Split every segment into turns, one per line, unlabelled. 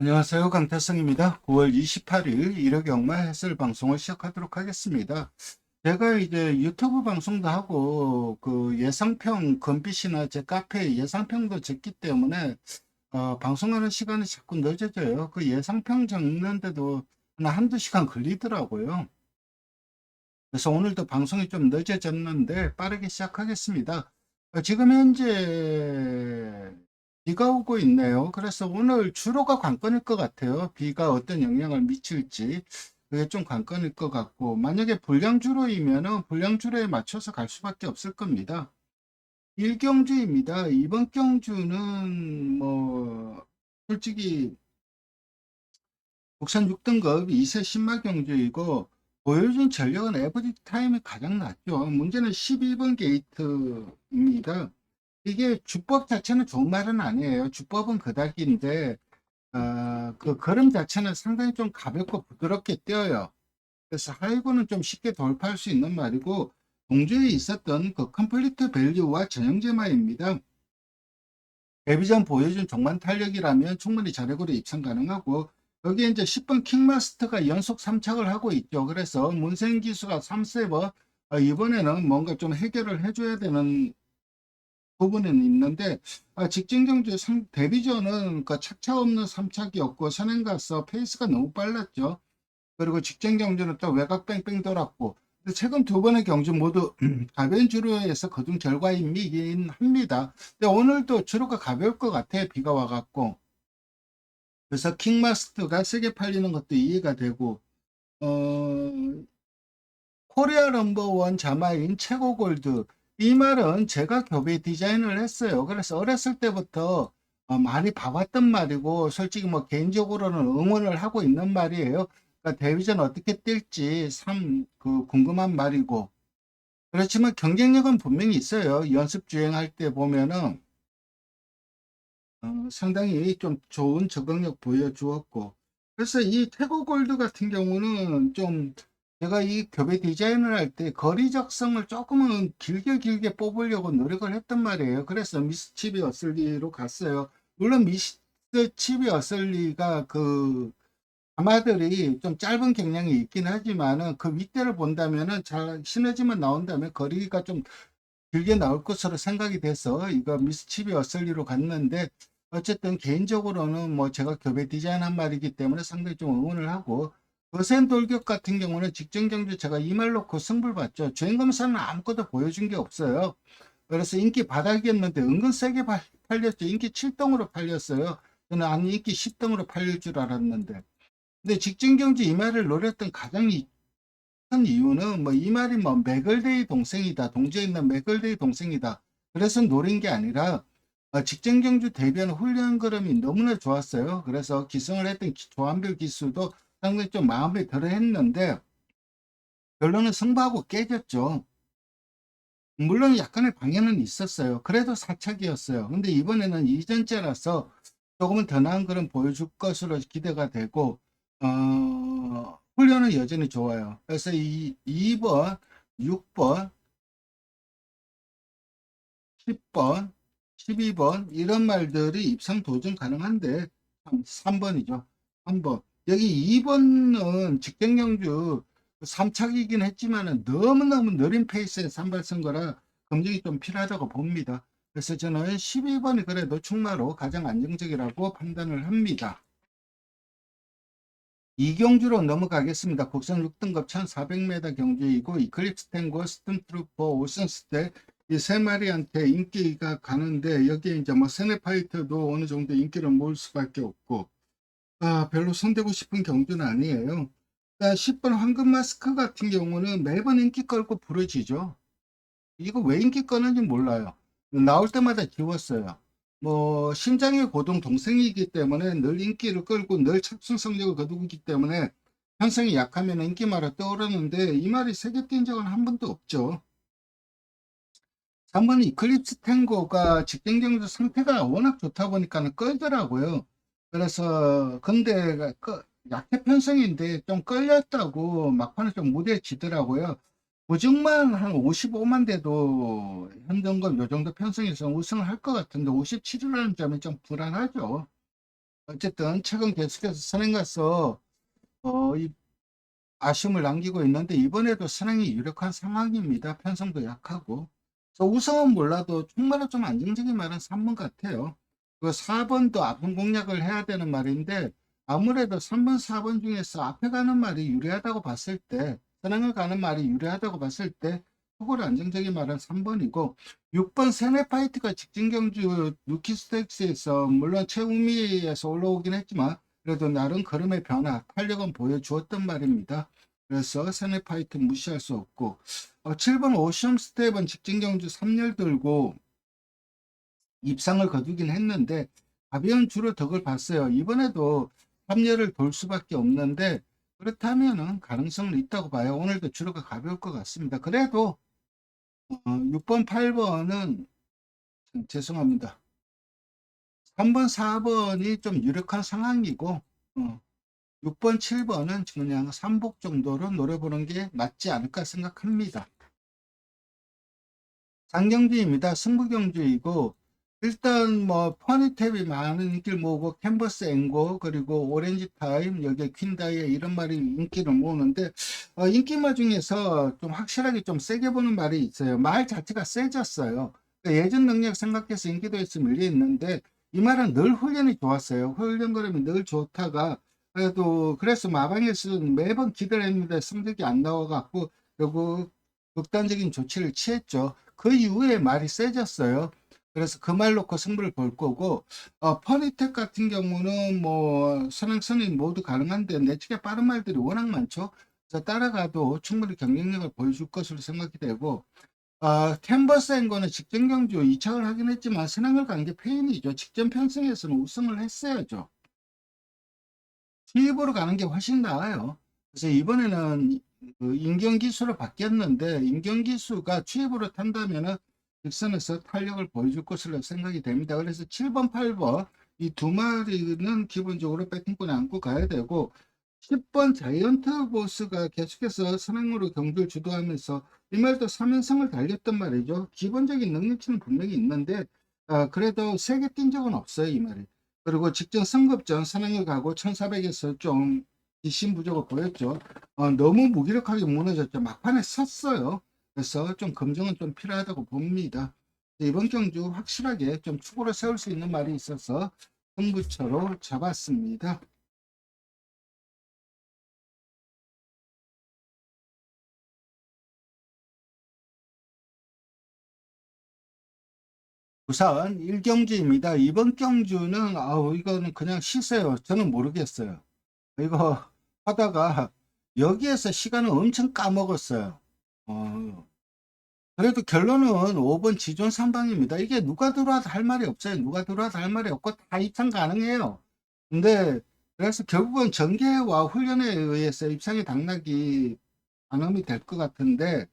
안녕하세요. 강태성입니다. 9월 28일 일요경마 해설 방송을 시작하도록 하겠습니다. 제가 이제 유튜브 방송도 하고 그 예상평 건빛이나 제 카페에 예상평도 적기 때문에 방송하는 시간이 자꾸 늦어져요. 그 예상평 적는데도 한두 시간 걸리더라고요. 그래서 오늘도 방송이 좀 늦어졌는데 빠르게 시작하겠습니다. 지금 현재 비가 오고 있네요. 그래서 오늘 주로가 관건일 것 같아요. 비가 어떤 영향을 미칠지 그게 좀 관건일 것 같고, 만약에 불량주로이면은 불량주로에 맞춰서 갈 수밖에 없을 겁니다. 1경주입니다. 이번 경주는 뭐 솔직히 국산 6등급 2세 신마 경주이고, 보여준 전력은 에버리지 타임이 가장 낮죠. 문제는 12번 게이트입니다. 이게 주법 자체는 좋은 말은 아니에요. 주법은 그닥인데 그 걸음 자체는 상당히 좀 가볍고 부드럽게 뛰어요. 그래서 하이브는 좀 쉽게 돌파할 수 있는 말이고, 동조에 있었던 그 컴플리트 밸류와 전형제마입니다. 데뷔전 보여준 종만 탄력이라면 충분히 자력으로 입상 가능하고, 여기에 이제 10번 킹마스터가 연속 3착을 하고 있죠. 그래서 문생 기수가 3세버 이번에는 뭔가 좀 해결을 해줘야 되는 부분은 있는데, 직진 경주 데뷔전은 그 착차 없는 3착이었고 선행가서 페이스가 너무 빨랐죠. 그리고 직전 경주는 또 외곽 뺑뺑 돌았고, 근데 최근 두 번의 경주 모두 가벼운 주로에서 거둔 결과이긴 합니다. 근데 오늘도 주로가 가벼울 것 같아요. 비가 와갖고. 그래서 킹마스터가 세게 팔리는 것도 이해가 되고, 어, 코리아 넘버원 자마인 최고 골드. 이 말은 제가 교배 디자인을 했어요. 그래서 어렸을 때부터 많이 봐왔던 말이고, 솔직히 뭐 개인적으로는 응원을 하고 있는 말이에요. 그러니까 데뷔전 어떻게 뛸지 참 그 궁금한 말이고. 그렇지만 경쟁력은 분명히 있어요. 연습 주행할 때 보면은 상당히 좀 좋은 적응력 보여주었고. 그래서 이 태고 골드 같은 경우는 좀 제가 이 교배 디자인을 할 때 거리 적성을 조금은 길게 뽑으려고 노력을 했단 말이에요. 그래서 미스 칩이 어슬리로 갔어요. 물론 미스 칩이 어슬리가 그 아마들이 좀 짧은 경량이 있긴 하지만은 그 윗대를 본다면은 잘 시너지만 나온다면 거리가 좀 길게 나올 것으로 생각이 돼서 이거 미스치비 어설리로 갔는데, 어쨌든 개인적으로는 뭐 제가 교배 디자인한 말이기 때문에 상당히 좀 응원을 하고, 거센 돌격 같은 경우는 직전 경주 제가 이 말 놓고 승부를 봤죠. 주행검사는 아무것도 보여준 게 없어요. 그래서 인기 바닥이었는데 은근 세게 팔렸죠. 인기 7등으로 팔렸어요. 저는 아니 인기 10등으로 팔릴 줄 알았는데. 근데 직전 경주 이 말을 노렸던 가장 큰 이유는 뭐 이 말이 뭐 맥걸데이 동생이다, 동지에 있는 맥걸데이 동생이다, 그래서 노린 게 아니라 직전 경주 대비하는 훈련 걸음이 너무나 좋았어요. 그래서 기승을 했던 조한별 기수도 상당히 좀 마음에 들어 했는데, 결론은 승부하고 깨졌죠. 물론 약간의 방해는 있었어요. 그래도 사착이었어요. 근데 이번에는 이전째라서 조금은 더 나은 그런 보여줄 것으로 기대가 되고, 훈련은 여전히 좋아요. 그래서 2번, 6번, 10번, 12번 이런 말들이 입상 도전 가능한데, 3번이죠. 3번. 여기 2번은 직경경주 3착이긴 했지만은 너무너무 느린 페이스의 산발선 거라 검증이 좀 필요하다고 봅니다. 그래서 저는 12번이 그래도 충마로 가장 안정적이라고 판단을 합니다. 이경주로 넘어가겠습니다. 국산 6등급 1400m 경주이고, 이클립스 탱고, 스톰트루퍼, 오션스테 이 세 마리한테 인기가 가는데, 여기에 이제 뭐 세네파이터도 어느 정도 인기를 모을 수밖에 없고, 별로 손대고 싶은 경주는 아니에요. 10번 황금 마스크 같은 경우는 매번 인기 끌고 부러지죠. 이거 왜 인기 끄는지 몰라요. 나올 때마다 지웠어요. 뭐 신장의 고동 동생이기 때문에 늘 인기를 끌고 늘 착순 성적을 거두기 때문에 편성이 약하면 인기마로 떠오르는데, 이 말이 세계 뛴 적은 한 번도 없죠. 3번 이클립스 탱고가 직전 경주 상태가 워낙 좋다 보니까 끌더라고요. 그래서 근데 약해 편성인데 좀 끌렸다고 막판에 좀 무대에 지더라고요. 보증만 한 55만 돼도 현등급 요 정도 편성에서 우승을 할 것 같은데 57이라는 점이 좀 불안하죠. 어쨌든 최근 계속해서 선행 가서 이 아쉬움을 남기고 있는데 이번에도 선행이 유력한 상황입니다. 편성도 약하고. 그래서 우승은 몰라도 총말은 좀 안정적인 말은 3번 같아요. 그 4번도 아픈 공략을 해야 되는 말인데 아무래도 3번, 4번 중에서 앞에 가는 말이 유리하다고 봤을 때, 선행을 가는 말이 유리하다고 봤을 때 속으로 안정적인 말은 3번이고 6번 세네파이트가 직진 경주 루키스텍스에서 물론 최우미에서 올라오긴 했지만 그래도 나름 걸음의 변화, 탄력은 보여주었던 말입니다. 그래서 세네파이트 무시할 수 없고 7번 오션 스텝은 직진 경주 3열 들고 입상을 거두긴 했는데 가벼운 주로 덕을 봤어요. 이번에도 3열을 돌 수밖에 없는데 그렇다면은 가능성은 있다고 봐요. 오늘도 주로가 가벼울 것 같습니다. 그래도 6번, 8번은 죄송합니다. 3번, 4번이 좀 유력한 상황이고 6번, 7번은 그냥 3복 정도로 노려보는 게 맞지 않을까 생각합니다. 장경주입니다. 승부경주이고 일단 뭐 퍼니탭이 많은 인기를 모으고 캔버스 앵고 그리고 오렌지 타임 여기에 퀸다이아 이런 말이 인기를 모으는데 인기말 중에서 좀 확실하게 좀 세게 보는 말이 있어요. 말 자체가 세졌어요. 그러니까 예전 능력 생각해서 인기도에서 밀려 있는데 이 말은 늘 훈련이 좋았어요. 훈련 걸음이 늘 좋다가 그래도 그래서 마방에서는 매번 기대를 했는데 성적이 안 나와갖고 결국 극단적인 조치를 취했죠. 그 이후에 말이 세졌어요. 그래서 그 말 놓고 승부를 볼 거고, 퍼니텍 같은 경우는 뭐, 선행선이 모두 가능한데, 내측에 빠른 말들이 워낙 많죠. 그래서 따라가도 충분히 경쟁력을 보여줄 것으로 생각이 되고, 캔버스 앤거는 직전 경주 2착을 하긴 했지만, 선행을 간 게 페인이죠. 직전 편승에서는 우승을 했어야죠. 수입으로 가는 게 훨씬 나아요. 그래서 이번에는 그 인경기수로 바뀌었는데 인경기수가 추입으로 탄다면은 직선에서 탄력을 보여줄 것으로 생각이 됩니다. 그래서 7번, 8번 이 두 마리는 기본적으로 배팅권에 안고 가야 되고 10번 자이언트 보스가 계속해서 선행으로 경주를 주도하면서 이 말도 3연승을 달렸단 말이죠. 기본적인 능력치는 분명히 있는데 그래도 세게 뛴 적은 없어요, 이 말이. 그리고 직전 승급전 선행을 가고 1400에서 좀 기신 부족을 보였죠. 너무 무기력하게 무너졌죠. 막판에 섰어요. 그래서 좀 검증은 좀 필요하다고 봅니다. 이번 경주 확실하게 좀 축으로 세울 수 있는 말이 있어서 승부처로 잡았습니다. 부산 1경주입니다. 이번 경주는 이거는 그냥 쉬세요. 저는 모르겠어요. 이거 하다가 여기에서 시간을 엄청 까먹었어요. 어, 그래도 결론은 5번 지존 3방입니다. 이게 누가 들어와도 할 말이 없어요. 누가 들어와도 할 말이 없고 다 입상 가능해요. 근데 그래서 결국은 전개와 훈련에 의해서 입상의 당락이 반영이 될 것 같은데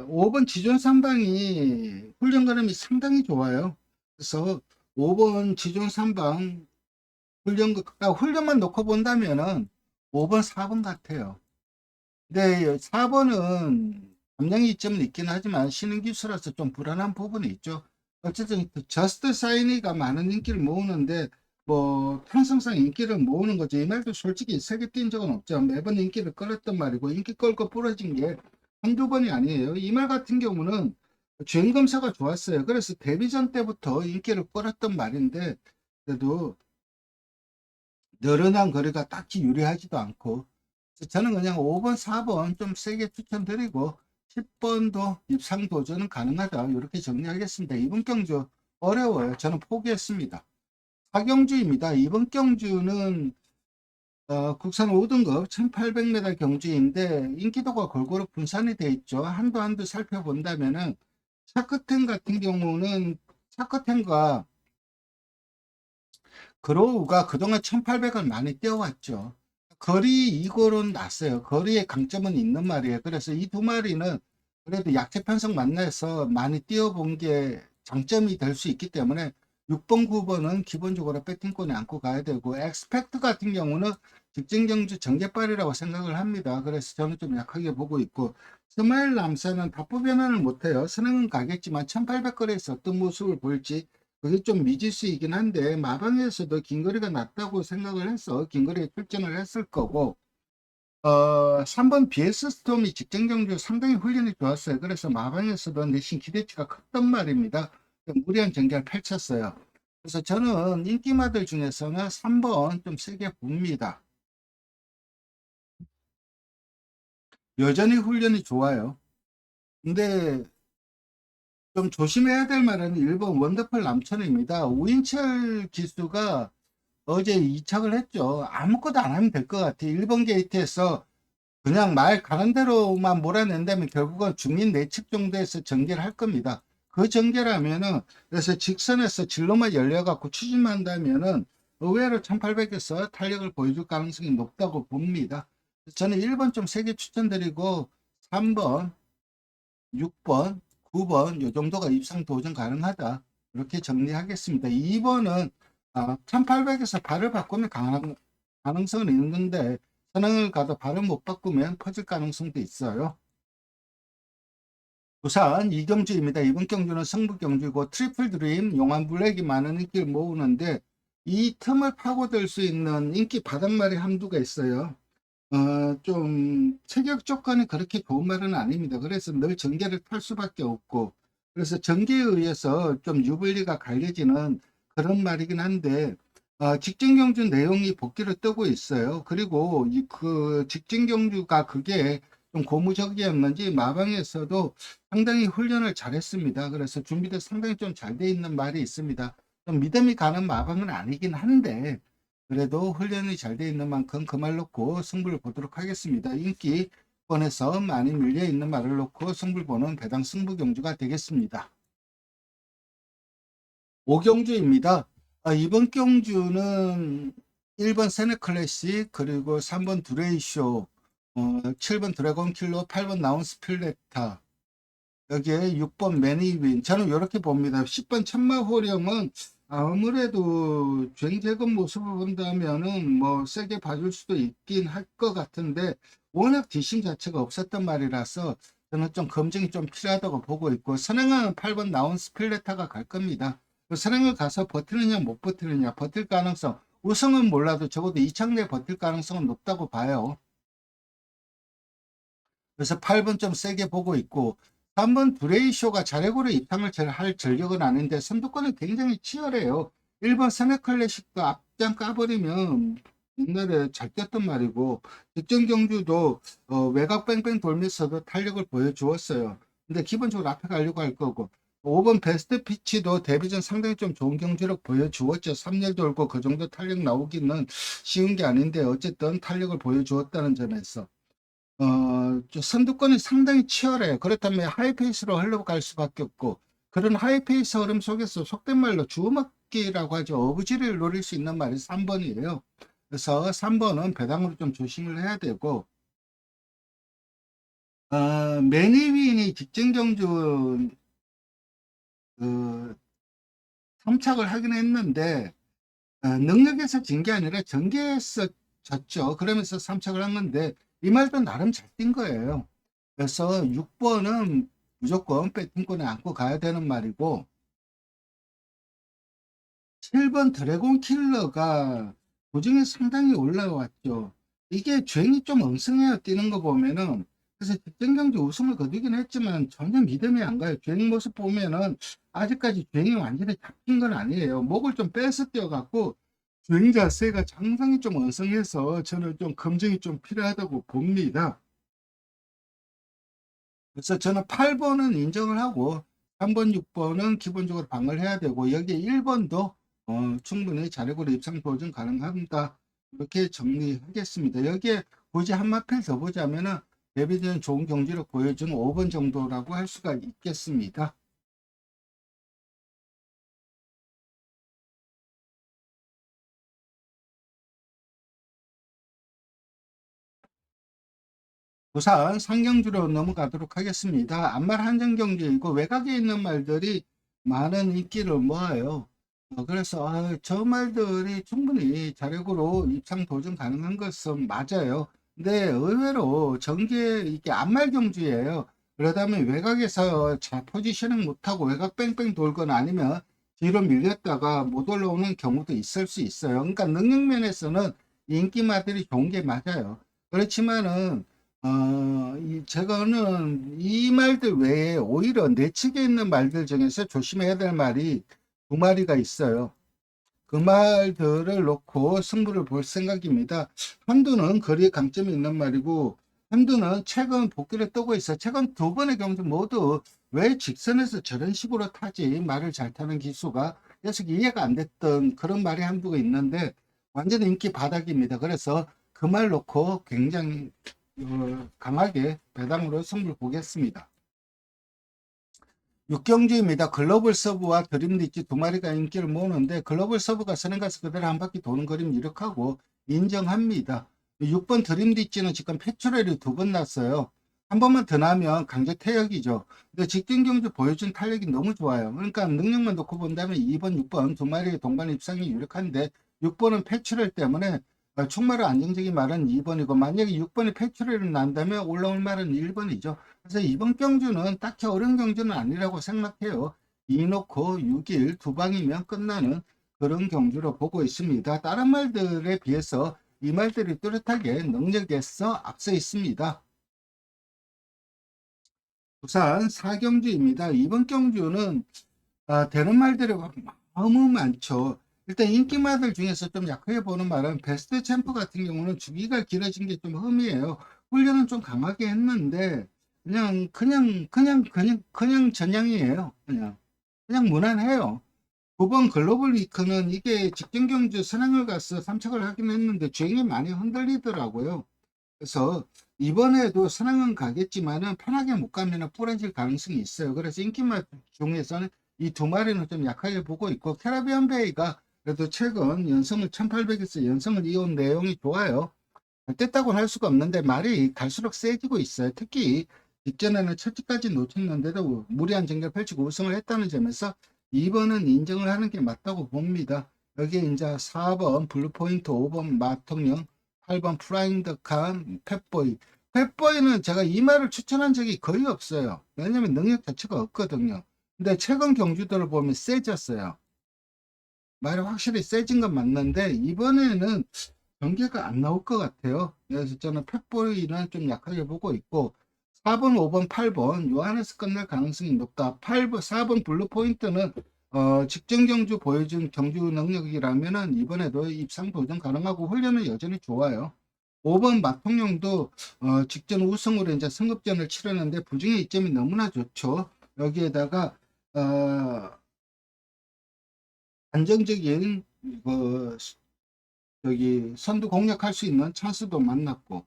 5번 지존 3방이 훈련 걸음이 상당히 좋아요. 그래서 5번 지존 3방 훈련만 놓고 본다면은 5번, 4번 같아요. 근데 4번은 감량이 점은 있긴 하지만 신흥 기수라서 좀 불안한 부분이 있죠. 어쨌든 저스트 사이니가 많은 인기를 모으는데 뭐 편성상 인기를 모으는 거죠. 이 말도 솔직히 세게 뛴 적은 없죠. 매번 인기를 끌었던 말이고 인기 끌고 부러진 게 한두 번이 아니에요. 이 말 같은 경우는 주행 검사가 좋았어요. 그래서 데뷔전 때부터 인기를 끌었던 말인데 그래도 늘어난 거리가 딱히 유리하지도 않고 저는 그냥 5번, 4번 좀 세게 추천드리고 10번도 입상 도전은 가능하다 이렇게 정리하겠습니다. 이번 경주 어려워요. 저는 포기했습니다. 4경주입니다. 이번 경주는 국산 5등급 1800m 경주인데 인기도가 골고루 분산이 되어 있죠. 한도 한도 살펴본다면은 차크텐 같은 경우는 차크텐과 그로우가 그동안 1800을 많이 뛰어왔죠. 거리 이거는 났어요. 거리에 강점은 있는 말이에요. 그래서 이 두 마리는 그래도 약체 편성 만나서 많이 뛰어본 게 장점이 될 수 있기 때문에 6번, 9번은 기본적으로 배팅권에 안고 가야 되고 엑스펙트 같은 경우는 직전 경주 전개발이라고 생각을 합니다. 그래서 저는 좀 약하게 보고 있고 스마일 남사는 답부 변환을 못해요. 선행은 가겠지만 1800거리에서 어떤 모습을 보일지 그게 좀 미지수이긴 한데 마방에서도 긴 거리가 낮다고 생각을 해서 긴 거리에 출전을 했을 거고 3번 BS 스톰이 직전 경주 상당히 훈련이 좋았어요. 그래서 마방에서도 내심 기대치가 컸단 말입니다. 무리한 전개를 펼쳤어요. 그래서 저는 인기마들 중에서는 3번 좀 세게 봅니다. 여전히 훈련이 좋아요. 근데 좀 조심해야 될 말은 1번 원더풀 남천입니다. 우인철 기수가 어제 이착을 했죠. 아무것도 안 하면 될 것 같아요. 1번 게이트에서 그냥 말 가는 대로만 몰아낸다면 결국은 중립 내측 정도에서 전개를 할 겁니다. 그 전개라면은 그래서 직선에서 진로만 열려갖고 추진한다면은 의외로 1800에서 탄력을 보여줄 가능성이 높다고 봅니다. 저는 1번 좀 세게 추천드리고 3번, 6번, 9번 요 정도가 입상 도전 가능하다. 이렇게 정리하겠습니다. 2번은 1800에서 발을 바꾸면 가능성은 있는데 선행을 가도 발을 못 바꾸면 퍼질 가능성도 있어요. 부산 이경주입니다. 이번 경주는 승부 경주고 트리플 드림 용암 블랙이 많은 인기를 모으는데 이 틈을 파고들 수 있는 인기 바닥말이 한두가 있어요. 좀 체격 조건이 그렇게 좋은 말은 아닙니다. 그래서 늘 전개를 탈 수밖에 없고 그래서 전개에 의해서 좀 유불리가 갈려지는 그런 말이긴 한데 직전 경주 내용이 복귀를 뜨고 있어요. 그리고 그 직전 경주가 그게 좀 고무적이었는지 마방에서도 상당히 훈련을 잘했습니다. 그래서 준비도 상당히 좀 잘 돼 있는 말이 있습니다. 좀 믿음이 가는 마방은 아니긴 한데 그래도 훈련이 잘 돼 있는 만큼 그 말 놓고 승부를 보도록 하겠습니다. 인기권에서 많이 밀려 있는 말을 놓고 승부를 보는 배당 승부 경주가 되겠습니다. 5경주입니다. 이번 경주는 1번 세네클래식 그리고 3번 두레이쇼 7번 드래곤 킬러 8번 나온 스필레타 여기에 6번 매니윈 저는 이렇게 봅니다. 10번 천마호령은 아무래도 주행제금 모습을 본다면은 뭐 세게 봐줄 수도 있긴 할 것 같은데 워낙 뒷심 자체가 없었단 말이라서 저는 좀 검증이 좀 필요하다고 보고 있고 선행은 8번 나온 스필레타가 갈 겁니다. 선행을 가서 버티느냐 못 버티느냐 버틸 가능성 우승은 몰라도 적어도 2창 내 버틸 가능성은 높다고 봐요. 그래서 8번 좀 세게 보고 있고 3번 브레이쇼가 자력으로 입상을 할 전력은 아닌데 선두권은 굉장히 치열해요. 1번 세네클래식도 앞장 까버리면 옛날에 잘 뛰었던 말이고 직전 경주도 외곽 뺑뺑 돌면서도 탄력을 보여주었어요. 근데 기본적으로 앞에 가려고 할 거고 5번 베스트 피치도 데뷔전 상당히 좀 좋은 경주력 보여주었죠. 3열 돌고 그 정도 탄력 나오기는 쉬운 게 아닌데 어쨌든 탄력을 보여주었다는 점에서 선두권이 상당히 치열해요. 그렇다면 하이페이스로 흘러갈 수밖에 없고, 그런 하이페이스 흐름 속에서 속된 말로 주먹기라고 하죠. 어부지를 노릴 수 있는 말이 3번이에요. 그래서 3번은 배당으로 좀 조심을 해야 되고, 매니윈이 직전 경주, 3착을 하긴 했는데, 능력에서 진 게 아니라 전개에서 졌죠. 그러면서 3착을 한 건데, 이 말도 나름 잘 뛴 거예요. 그래서 6번은 무조건 배팅권에 안고 가야 되는 말이고 7번 드래곤 킬러가 도중에 상당히 올라왔죠. 이게 주행이 좀 엉성해요. 뛰는 거 보면은. 그래서 직전 경기 우승을 거두긴 했지만 전혀 믿음이 안 가요. 주행 모습 보면은 아직까지 주행이 완전히 잡힌 건 아니에요. 목을 좀 빼서 뛰어갖고 주행 자세가 상당히 좀 엉성해서 저는 좀 검증이 좀 필요하다고 봅니다. 그래서 저는 8번은 인정을 하고 3번, 6번은 기본적으로 방을 해야 되고 여기에 1번도 충분히 자력으로 입상 도전 가능합니다. 이렇게 정리하겠습니다. 여기에 굳이 한마필 더 보자면은 데뷔전 좋은 경기력 보여준 5번 정도라고 할 수가 있겠습니다. 부산 상경주로 넘어가도록 하겠습니다. 앞말 한정경주이고 외곽에 있는 말들이 많은 인기를 모아요. 그래서 저 말들이 충분히 자력으로 입상 도전 가능한 것은 맞아요. 근데 의외로 전개 이게 앞말 경주예요. 그러다 보면 외곽에서 잘 포지셔닝 못하고 외곽 뺑뺑 돌거나 아니면 뒤로 밀렸다가 못 올라오는 경우도 있을 수 있어요. 그러니까 능력 면에서는 인기마들이 좋은 게 맞아요. 그렇지만은 제가는 이 말들 외에 오히려 내측에 있는 말들 중에서 조심해야 될 말이 두 마리가 있어요. 그 말들을 놓고 승부를 볼 생각입니다. 한두는 거리에 강점이 있는 말이고, 한두는 최근 복귀를 뜨고 있어요. 최근 두 번의 경주 모두 왜 직선에서 저런 식으로 타지, 말을 잘 타는 기수가 계속 이해가 안 됐던 그런 말이 한두가 있는데, 완전 인기 바닥입니다. 그래서 그 말 놓고 굉장히 강하게 배당으로 승부를 보겠습니다. 육경주입니다. 글로벌 서브와 드림리치 두 마리가 인기를 모으는데, 글로벌 서브가 선행가서 그대로 한 바퀴 도는 그림 유력하고 인정합니다. 6번 드림리치는 지금 패출혈이 두 번 났어요. 한 번만 더 나면 강제 퇴역이죠. 근데 직전 경주 보여준 탄력이 너무 좋아요. 그러니까 능력만 놓고 본다면 2번, 6번 두 마리의 동반 입상이 유력한데, 6번은 패출혈 때문에 충마로 안정적인 말은 2번이고, 만약에 6번이 패출혈이 난다면 올라올 말은 1번이죠. 그래서 이번 경주는 딱히 어려운 경주는 아니라고 생각해요. 2놓고 6일 두 방이면 끝나는 그런 경주로 보고 있습니다. 다른 말들에 비해서 이 말들이 뚜렷하게 능력에서 앞서 있습니다. 부산 4경주입니다. 이번 경주는 되는 말들이 너무 많죠. 일단 인기마들 중에서 좀 약하게 보는 말은 베스트 챔프 같은 경우는 주기가 길어진 게 좀 흠이에요. 훈련은 좀 강하게 했는데 그냥 전향이에요. 그냥 무난해요. 9번 글로벌 위크는 이게 직전 경주 선행을 가서 삼척을 하긴 했는데 주행이 많이 흔들리더라고요. 그래서 이번에도 선행은 가겠지만은 편하게 못 가면 부러질 가능성이 있어요. 그래서 인기마 중에서는 이 두 마리는 좀 약하게 보고 있고, 캐러비안 베이가 그래도 최근 연승을 1800에서 연승을 이어온 내용이 좋아요. 됐다고는 할 수가 없는데 말이 갈수록 세지고 있어요. 특히 직전에는 첫째까지 놓쳤는데도 무리한 전개를 펼치고 우승을 했다는 점에서 2번은 인정을 하는 게 맞다고 봅니다. 여기에 이제 4번 블루포인트, 5번 마통령, 8번 프라잉드칸, 펫보이. 펫보이는 제가 이 말을 추천한 적이 거의 없어요. 왜냐면 능력 자체가 없거든요. 근데 최근 경주들을 보면 세졌어요. 말이 확실히 세진 건 맞는데 이번에는 경기가 안 나올 것 같아요. 그래서 저는 펫보이는 좀 약하게 보고 있고, 4번, 5번, 8번 요 안에서 끝날 가능성이 높다. 8번, 4번 블루 포인트는 직전 경주 보여준 경주 능력이라면은 이번에도 입상 도전 가능하고 훈련은 여전히 좋아요. 5번 마통령도 직전 우승으로 이제 승급전을 치르는데 부중의 이점이 너무나 좋죠. 여기에다가 안정적인 그 저기 선두 공략할 수 있는 찬스도 만났고,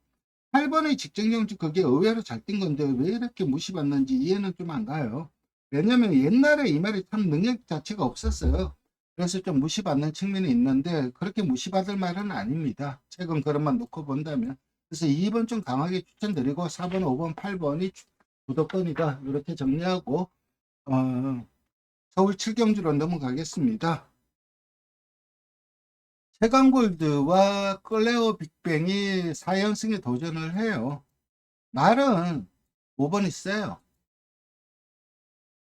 8번의 직전 경주 그게 의외로 잘 뛴 건데 왜 이렇게 무시받는지 이해는 좀 안 가요. 왜냐면 옛날에 이 말이 참 능력 자체가 없었어요. 그래서 좀 무시받는 측면이 있는데 그렇게 무시받을 말은 아닙니다. 최근 그런만 놓고 본다면. 그래서 2번 좀 강하게 추천드리고 4번, 5번, 8번이 주도권이다. 이렇게 정리하고 서울 7경주로 넘어가겠습니다. 세강골드와 클레오 빅뱅이 4연승에 도전을 해요. 말은 5번이 세요.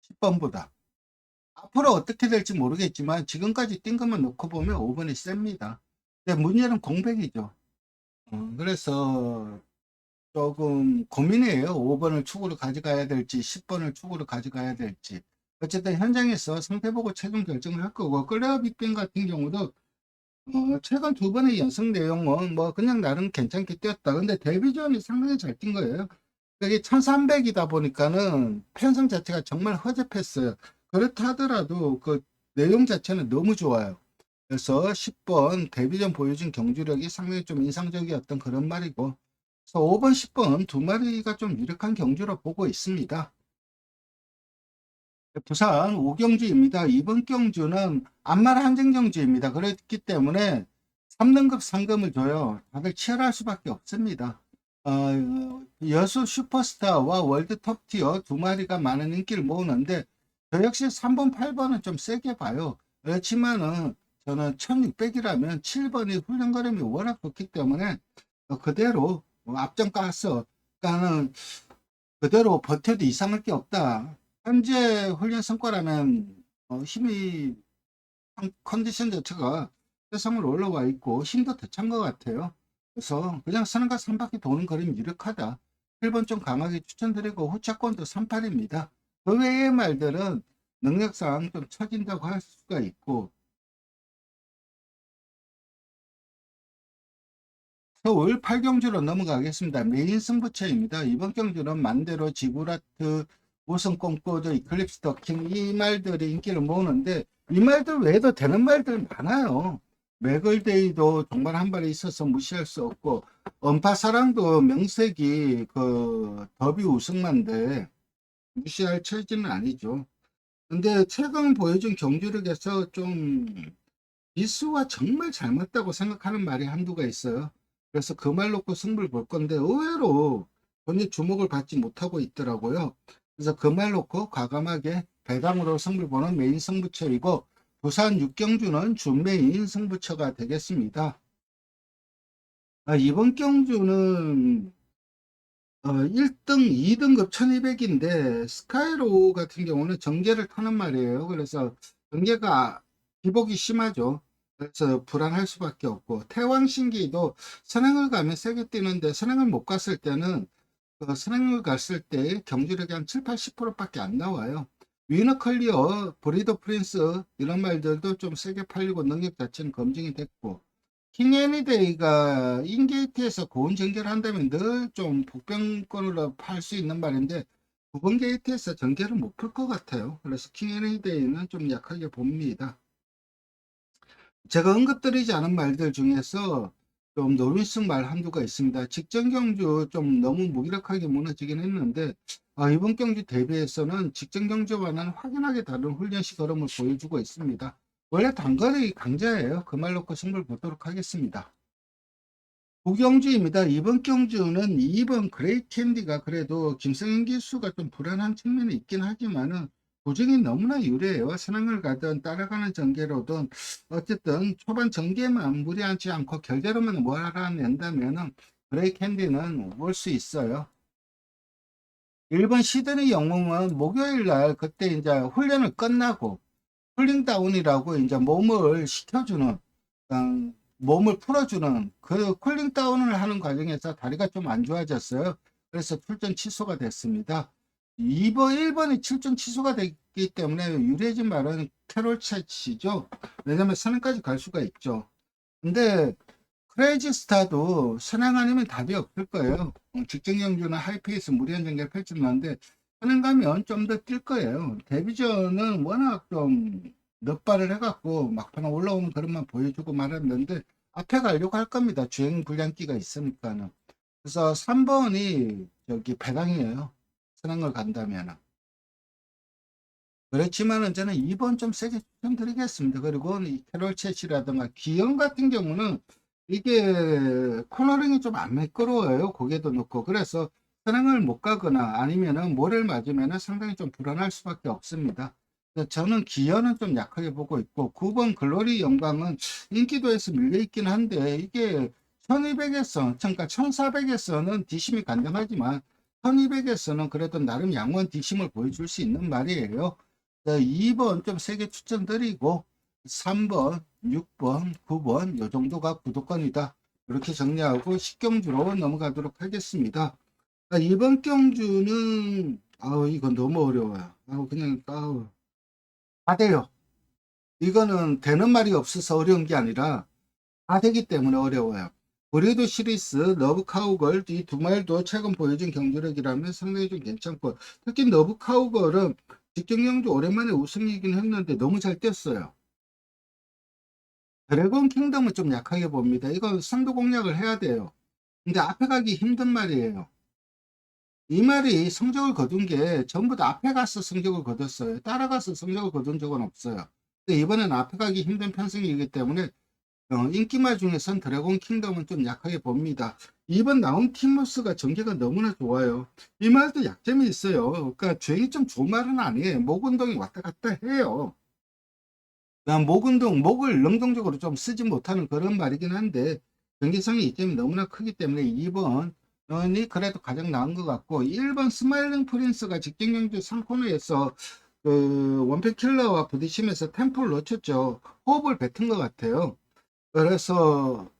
10번보다. 앞으로 어떻게 될지 모르겠지만 지금까지 뛴 것만 놓고 보면 5번이 셉니다. 근데 문제는 공백이죠. 그래서 조금 고민이에요. 5번을 축으로 가져가야 될지 10번을 축으로 가져가야 될지. 어쨌든 현장에서 상태 보고 최종 결정을 할 거고, 클레어 빅뱅 같은 경우도 최근 두 번의 연승 내용은 뭐 그냥 나름 괜찮게 뛰었다. 근데 데뷔전이 상당히 잘 뛴 거예요. 그게 1300이다 보니까는 편성 자체가 정말 허접했어요. 그렇다 하더라도 그 내용 자체는 너무 좋아요. 그래서 10번 데뷔전 보여준 경주력이 상당히 좀 인상적이었던 그런 말이고, 그래서 5번, 10번 두 마리가 좀 유력한 경주로 보고 있습니다. 부산 5경주입니다. 이번 경주는 안말 한정 경주입니다. 그렇기 때문에 3등급 상금을 줘요. 다들 치열할 수밖에 없습니다. 여수 슈퍼스타와 월드 톱티어 두 마리가 많은 인기를 모으는데 저 역시 3번, 8번은 좀 세게 봐요. 그렇지만은 저는 1600이라면 7번이 훈련 거름이 워낙 좋기 때문에 그대로 앞전 가서 그러니까는 그대로 버텨도 이상할 게 없다. 현재 훈련 성과라면 힘이 컨디션 자체가 세상으로 올라와 있고 힘도 더 찬 것 같아요. 그래서 그냥 선행과 3바퀴 도는 그림이 유력하다. 1번 좀 강하게 추천드리고 후차권도 38입니다. 그 외의 말들은 능력상 좀 처진다고 할 수가 있고, 서울 8경주로 넘어가겠습니다. 메인 승부처입니다. 이번 경주는 만대로, 지구라트, 우승 꿈꾸도, 이클립스 더킹 이 말들이 인기를 모으는데 이 말들 외에도 되는 말들 많아요. 맥을데이도 정말 한 발에 있어서 무시할 수 없고, 언파사랑도 명색이 그 더비 우승만데 무시할 처지는 아니죠. 근데 최근 보여준 경주력에서 좀 기수와 정말 잘 맞다고 생각하는 말이 한두가 있어요. 그래서 그 말 놓고 승부를 볼 건데 의외로 전혀 주목을 받지 못하고 있더라고요. 그래서 그 말 놓고 과감하게 배당으로 승부를 보는 메인 승부처이고, 부산 육경주는 준메인 승부처가 되겠습니다. 이번 경주는 1등, 2등급 1200인데 스카이로 같은 경우는 전개를 타는 말이에요. 그래서 전개가 기복이 심하죠. 그래서 불안할 수밖에 없고, 태왕신기도 선행을 가면 세게 뛰는데 선행을 못 갔을 때는 그 선행을 갔을 때 경주력이 한 7, 80%밖에 안 나와요. 위너 클리어, 브리더 프린스 이런 말들도 좀 세게 팔리고 능력 자체는 검증이 됐고, 킹 애니데이가 인게이트에서 고온 전개를 한다면 늘 좀 복병권으로 팔 수 있는 말인데 9번 게이트에서 전개를 못 풀 것 같아요. 그래서 킹 애니데이는 좀 약하게 봅니다. 제가 언급드리지 않은 말들 중에서 좀 노리슨 말 한두가 있습니다. 직전 경주 좀 너무 무기력하게 무너지긴 했는데 이번 경주 대비해서는 직전 경주와는 확연하게 다른 훈련시 걸음을 보여주고 있습니다. 원래 단거리 강자예요. 그 말 놓고 승부를 보도록 하겠습니다. 구경주입니다. 이번 경주는 2번 그레이 캔디가 그래도 김성현 기수가 좀 불안한 측면이 있긴 하지만은 구정이 너무나 유리해요. 선행을 가든 따라가는 전개로든 어쨌든 초반 전개만 무리하지 않고 결대로만 몰아낸다면은 그레이 캔디는 올 수 있어요. 1번 시드니 영웅은 목요일 날 그때 이제 훈련을 끝나고 쿨링다운이라고 이제 몸을 식혀주는, 몸을 풀어주는 그 쿨링다운을 하는 과정에서 다리가 좀 안 좋아졌어요. 그래서 출전 취소가 됐습니다. 2번, 1번이 출전 취소가 됐기 때문에 유리해진 말은 캐롤 채치죠. 왜냐면 선행까지 갈 수가 있죠. 근데 크레이지 스타도 선행 아니면 답이 없을 거예요. 직전 경주는 하이페이스 무리한 전개를 펼쳤는데 선행 가면 좀 더 뛸 거예요. 데뷔전은 워낙 좀 넉발을 해갖고 막판에 올라오는 그릇만 보여주고 말았는데 앞에 가려고 할 겁니다. 주행 불량기가 있으니까는. 그래서 3번이 저기 배당이에요. 선행을 간다면. 그렇지만은 저는 2번 좀 세게 추천드리겠습니다. 그리고 이 캐롤 챗이라든가 기영 같은 경우는 이게 코너링이 좀 안 매끄러워요. 고개도 높고. 그래서 선행을 못 가거나 아니면은 모래를 맞으면은 상당히 좀 불안할 수밖에 없습니다. 그래서 저는 기어는 좀 약하게 보고 있고 9번 글로리 영광은 인기도에서 밀려 있긴 한데 이게 1200에서 그러니까 1400에서는 뒷심이 간당하지만 1200에서는 그래도 나름 양호한 뒷심을 보여줄 수 있는 말이에요. 2번 좀 세게 추천드리고 3번, 6번, 9번 요 정도가 구독권이다. 이렇게 정리하고 10경주로 넘어가도록 하겠습니다. 이번 경주는 이건 너무 어려워요. 그냥 다 돼요. 이거는 되는 말이 없어서 어려운 게 아니라 다 되기 때문에 어려워요. 브리드 시리스, 러브 카우걸 이 두 말도 최근 보여준 경주력이라면 상당히 좀 괜찮고, 특히 러브 카우걸은 직전 경주 오랜만에 우승이긴 했는데 너무 잘 뛰었어요. 드래곤 킹덤은 좀 약하게 봅니다. 이건 선두 공략을 해야 돼요. 근데 앞에 가기 힘든 말이에요. 이 말이 성적을 거둔 게 전부 다 앞에 가서 성적을 거뒀어요. 따라가서 성적을 거둔 적은 없어요. 근데 이번엔 앞에 가기 힘든 편승이기 때문에 인기말 중에선 드래곤 킹덤은 좀 약하게 봅니다. 이번 나온 티모스가 전개가 너무나 좋아요. 이 말도 약점이 있어요. 그러니까 주행이 좀 좋은 말은 아니에요. 목 운동이 왔다 갔다 해요. 목 운동, 목을 능동적으로 좀 쓰지 못하는 그런 말이긴 한데 경계성의 이점이 너무나 크기 때문에 2번이 그래도 가장 나은 것 같고, 1번 스마일링 프린스가 직전 경주 3코너에서 그 원팩 킬러와 부딪히면서 템포를 놓쳤죠. 호흡을 뱉은 것 같아요. 그래서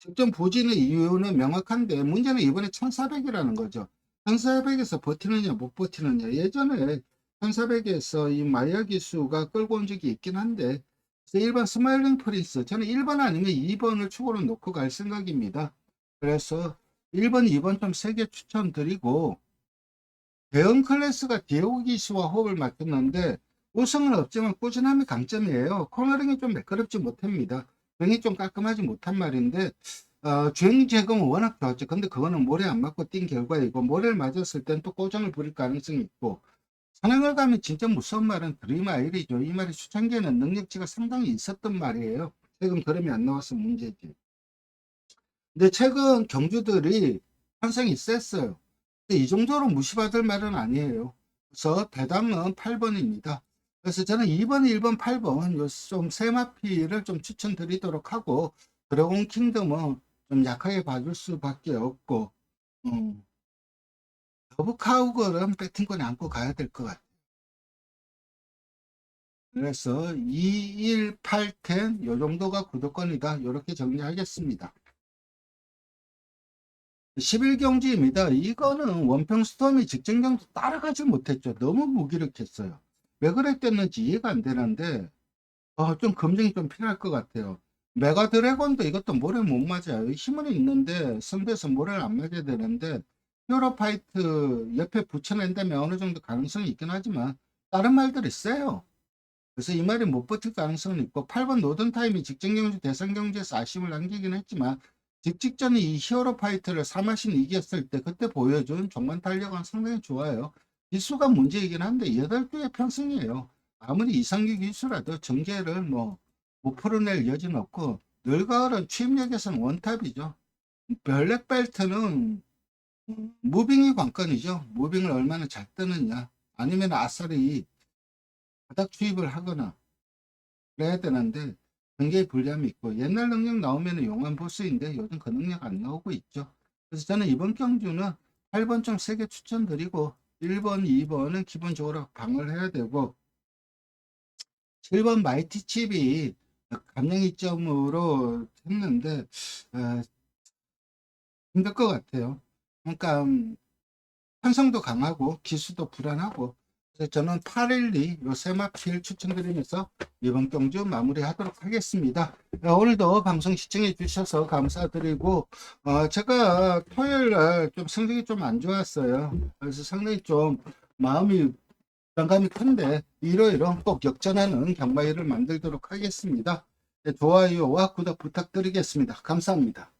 직전 부진의 이유는 명확한데 문제는 이번에 1400이라는 거죠. 1400에서 버티느냐 못 버티느냐. 예전에 1400에서 이 마이어 기수가 끌고 온 적이 있긴 한데, 그래서 1번 스마일링 프린스, 저는 1번 아니면 2번을 축으로 놓고 갈 생각입니다. 그래서 1번 2번 좀 세게 추천드리고, 대형 클래스가 디오고 기수와 호흡을 맞췄는데 우승은 없지만 꾸준함이 강점이에요. 코너링이 좀 매끄럽지 못합니다. 링이 좀 깔끔하지 못한 말인데, 주행 제공은 워낙 좋았죠. 근데 그거는 모래 안 맞고 뛴 결과이고, 모래를 맞았을 땐 또 고정을 부릴 가능성이 있고, 선행을 가면 진짜 무서운 말은 드림아일이죠. 이 말이 초창기에는 능력치가 상당히 있었던 말이에요. 최근 그림이 안 나와서 문제지. 근데 최근 경주들이 환상이 셌어요. 근데 이 정도로 무시받을 말은 아니에요. 그래서 배당은 8번입니다. 그래서 저는 2번, 1번, 8번 좀 세마피를 좀 추천드리도록 하고, 드래곤 킹덤은 좀 약하게 봐줄 수밖에 없고, 더브 카우걸은 배팅권에 안고 가야 될 것 같아요. 그래서 2, 1, 8, 10, 요 정도가 구독권이다. 이렇게 정리하겠습니다. 11경주입니다. 이거는 원평 스톰이 직전 경주 따라가지 못했죠. 너무 무기력했어요. 왜 그랬겠는지 이해가 안 되는데, 좀 검증이 좀 필요할 것 같아요. 메가 드래곤도 이것도 모래 못 맞아요. 힘은 있는데 선두에서 모래를 안 맞아야 되는데, 히어로 파이트 옆에 붙여낸다면 어느 정도 가능성이 있긴 하지만 다른 말들이 세요. 그래서 이 말이 못 버틸 가능성은 있고, 8번 노던타임이 직전경주 대선경주에서 아쉬움을 남기긴 했지만 직전에 이 히어로 파이터를 사마신 이겼을 때 그때 보여준 종반 탄력은 상당히 좋아요. 기수가 문제이긴 한데 8개의 편승이에요. 아무리 이상규 기수라도 전개를 못 풀어낼 여지는 없고, 늘가을은 취임력에서는 원탑이죠. 블랙벨트는 무빙이 관건이죠. 무빙을 얼마나 잘 뜨느냐, 아니면 아싸리 바닥 투입을 하거나 그래야 되는데 굉장히 불리함이 있고, 옛날 능력 나오면 용한 보스인데 요즘 그 능력 안 나오고 있죠. 그래서 저는 이번 경주는 8번 좀 세게 추천드리고, 1번 2번은 기본적으로 방어를 해야 되고, 7번 마이티 칩이 감량 이점으로 했는데 힘들 것 같아요. 그러니까 편성도 강하고 기수도 불안하고, 그래서 저는 812 요 세마필 추천드리면서 이번 경주 마무리하도록 하겠습니다. 오늘도 방송 시청해 주셔서 감사드리고, 제가 토요일 날 좀 성적이 좀 안 좋았어요. 그래서 상당히 좀 마음이 부담감이 큰데, 이러이러 꼭 역전하는 경마일을 만들도록 하겠습니다. 좋아요와 구독 부탁드리겠습니다. 감사합니다.